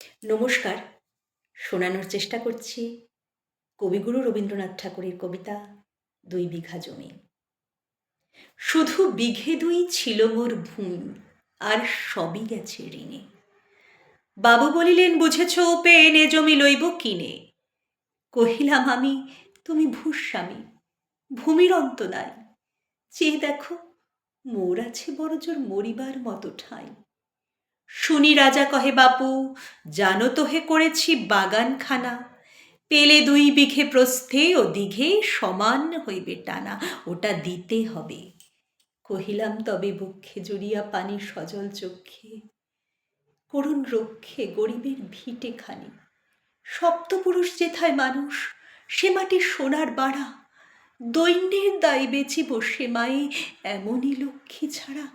নমস্কার। শোনানোর চেষ্টা করছি কবিগুরু রবীন্দ্রনাথ ঠাকুরের কবিতা ২ বিঘা জমি। শুধু বিঘে ২ ছিল মোর ভূমি, আর সবই গেছে ঋণে। বাবু বলিলেন, বুঝেছ পেন, এ জমি লইব কিনে। কহিলাম আমি, তুমি ভূস্বামী, ভূমির অন্ত নাই। চেয়ে দেখো, মোর আছে বড়জোর মরিবার মতো ঠাঁই। শুনি রাজা কহে, বাপু জানো তো হে করেছি বাগানখানা, পেলে ২ বিঘে প্রস্থে ও দিঘে সমান হইবে টানা, ওটা দিতে হবে। কহিলাম, তবে বক্ষে জড়িয়া পানি সজল চক্ষে, করুণ রক্ষে গরিবের ভিটে খানি। সপ্তপুরুষ যেথায় মানুষ, সে মাটি সোনার বাড়া, দৈন্যের দায় বেচিব সে মায়ে, এমনই লক্ষ্মী ছাড়া।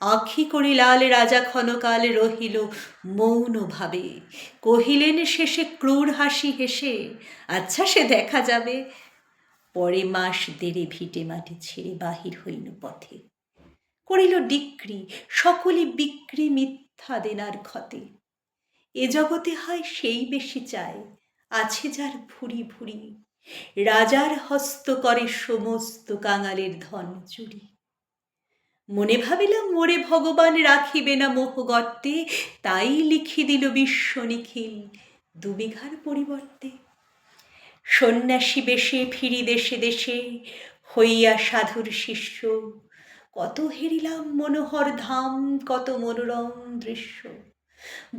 আঁখি করি লাল রাজা ক্ষণকাল রহিল মৌন ভাবে, কহিলেন শেষে ক্রূর হাসি হেসে, আচ্ছা সে দেখা যাবে। পরে মাস দেড়ে ভিটে মাটি ছেড়ে বাহির হইল পথে, করিল ডিক্রি সকলে বিক্রি মিথ্যা দেনার ক্ষতে। এ জগতে হয় সেই বেশি চায়, আছে যার ভুরি ভুরি, রাজার হস্ত করে সমস্ত কাঙালের ধন চুরি। মনে ভাবিলাম, মোরে ভগবান রাখিবে না মোহ গর্তে, তাই লিখি দিল বিশ্ব নিখিল ২ বিঘার পরিবর্তে। সন্ন্যাসী বেশে ফিরি দেশে দেশে, হইয়া সাধুর শিষ্য, কত হেরিলাম মনোহর ধাম, কত মনোরম দৃশ্য।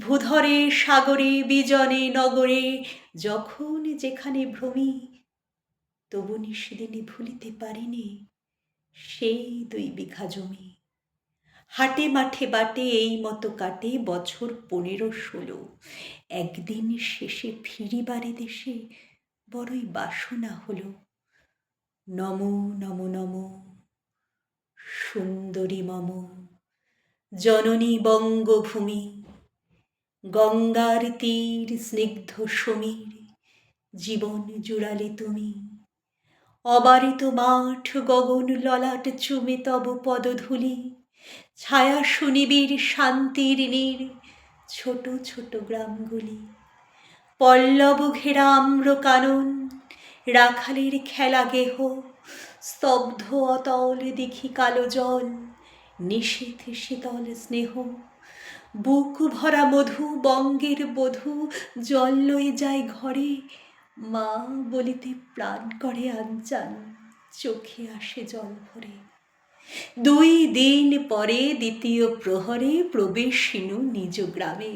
ভূধরে সাগরে বিজনে নগরে, যখন যেখানে ভ্রমি, তবু নিশিদিনে ভুলিতে পারিনি সেই ২ বিঘা জমি। হাটে মাঠে বাটে এই মতো কাটে বছর ১৫-১৬, একদিন শেষে ফিরিবারে দেশে বড়ই বাসনা হলো। নমো নমো নমো সুন্দরী মম জননী বঙ্গভূমি, গঙ্গার তীর স্নিগ্ধ সমীর, জীবন জুড়ালে তুমি। অবারিত মাঠ গগন ললাট চুমে তব পদধূলি, ছায়া সুনিবিড় শান্তির নীড়, ছোট ছোট গ্রামগুলি। পল্লব ঘেরা আম্র কানন, রাখালের খেলা গেহ, স্তব্ধ অতল দিঘি কালো জল, নিশীথ শীতল স্নেহ। বুক ভরা মধু বঙ্গের বধূ, জল লয়ে যায় ঘরে, মা বলিতে প্রাণ করে আনচান, চোখে আসে জল ভরে। ২ দিন পরে দ্বিতীয় প্রহরে প্রবেশিনু নিজ গ্রামে,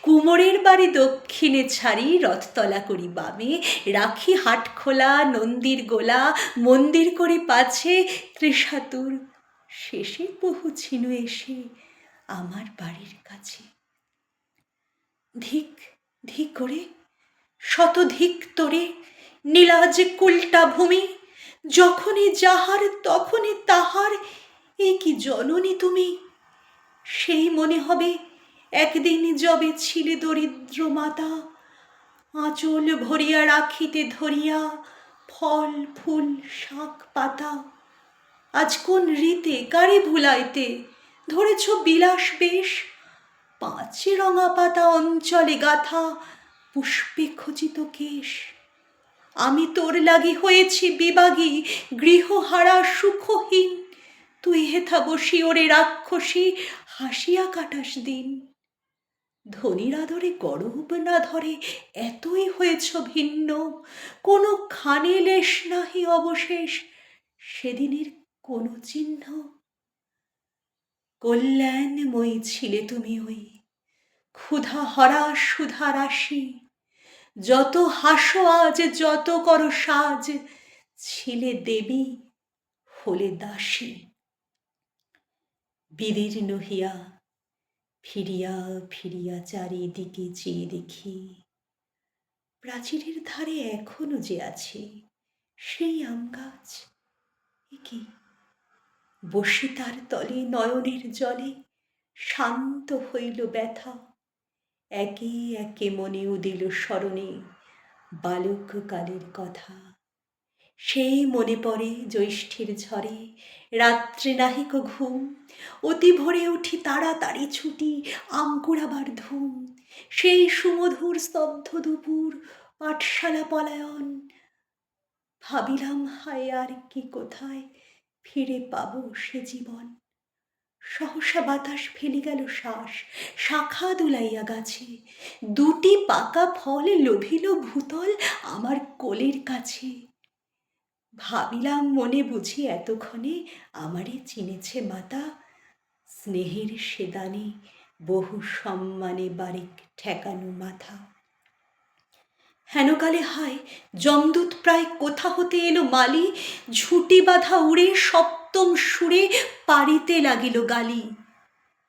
কুমোরের বাড়ি দক্ষিণে ছাড়ি, রথতলা করি বামে, রাখি হাট খোলা নন্দীর গোলা, মন্দির করি পাছে, ত্রিশাতুর শেষে পৌঁছিনু এসে আমার বাড়ির কাছে। ধিক ধিক করে শত ধিক তোরে, নীলাজ কুলটা ভূমি, যখনই যাহার তখনই তাহার, এ কি জননী তুমি। সেই মনে হবে একদিন যবে ছিলে দরিদ্র মাতা, আঁচল ভরিয়া রাখিতে ধরিয়া ফল ফুল শাক পাতা। আজ কোন রীতে কারে ভুলাইতে ধরেছ বিলাস বেশ, ৫ রঙা পাতা অঞ্চলে গাথা, পুষ্পে খচিত কেশ। আমি তোর লাগি হয়েছি বিবাগী, গৃহহারা সুখহীন, তুই হেথা বসি ওরে রাক্ষসী, হাসিয়া কাটাস দিন। ধনীর আদরে গরব না ধরে এতই হয়েছ ভিন্ন, কোনো খানে লেশ নাহি অবশেষ সেদিনের কোনো চিহ্ন। কল্যাণময়ী ছিলে তুমি ওই, ক্ষুধা হরা সুধা রাশি, যত হাসো আজ যত করো সাজ, ছিলে দেবী হলে দাসী। বিদীর্ণ হইয়া ফিরিয়া ফিরিয়া চারিদিকে চেয়ে দেখি, প্রাচীরের ধারে এখনো যে আছে সেই আম গাছ। এ কি, বসে তার তলে নয়নের জলে শান্ত হইল ব্যথা। একে একে মনে উদিল স্মরণে বালককালের কথা। সেই মনে পড়ে জ্যৈষ্ঠের ঝড়ে, রাত্রে নাহিক ঘুম, অতি ভোরে উঠি তাড়াতাড়ি ছুটি, আম কুড়াবার ধুম। সেই সুমধুর স্তব্ধ দুপুর, পাঠশালা পলায়ন। ভাবিলাম হায় আর কি কোথায় ফিরে পাবো সে জীবন। সহসা বাতাস ফেলি গেল শ্বাস, শাখা দুলাইয়া গাছে, দুটি পাকা ফল লোভিল ভূতল আমার কোলের কাছে। ভাবিলাম মনে বুঝি এতক্ষণে আমারে চিনেছে মাতা, স্নেহের সে দানে বহু সম্মানে বারেক ঠেকানো মাথা। হেনকালে হায় যমদূত প্রায় কোথা হতে এলো মালি, ঝুঁটি বাঁধা উড়ে সপ্তম সুরে পারিতে লাগিল গালি।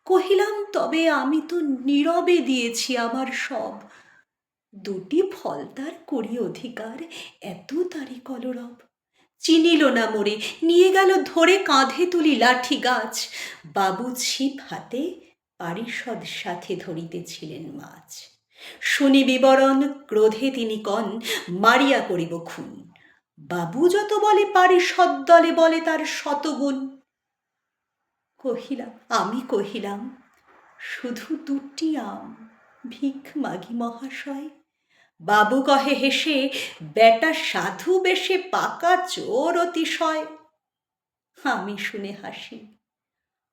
কহিলাম তবে আমি তো নীরবে দিয়েছি আমার সব, দুটি ফল তার করি অধিকার, এত তারি কলরব। চিনিল না মোরে, নিয়ে গেল ধরে কাঁধে তুলি লাঠি গাছ। বাবু ছিপ হাতে পারিষদ সাথে ধরিতেছিলেন মাছ। শুনি বিবরণ, ক্রোধে তিনি কন মারিয়া করিব খুন। বাবু যত বলে পারিষদ দলে বলে তার শতগুণ। আমি কহিলাম শুধু দুটি আম, ভিখ মাগি মহাশয়। বাবু কহে হেসে বেটা সাধু বেশে পাকা চোর অতিশয়। আমি শুনে হাসি,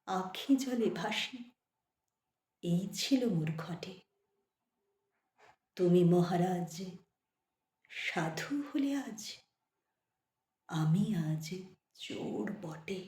আঁখি জলে ভাসি। এই ছিল মোর ঘটে। তুমি মহারাজ সাধু হলে আজ, আমি আজ চোর বটে।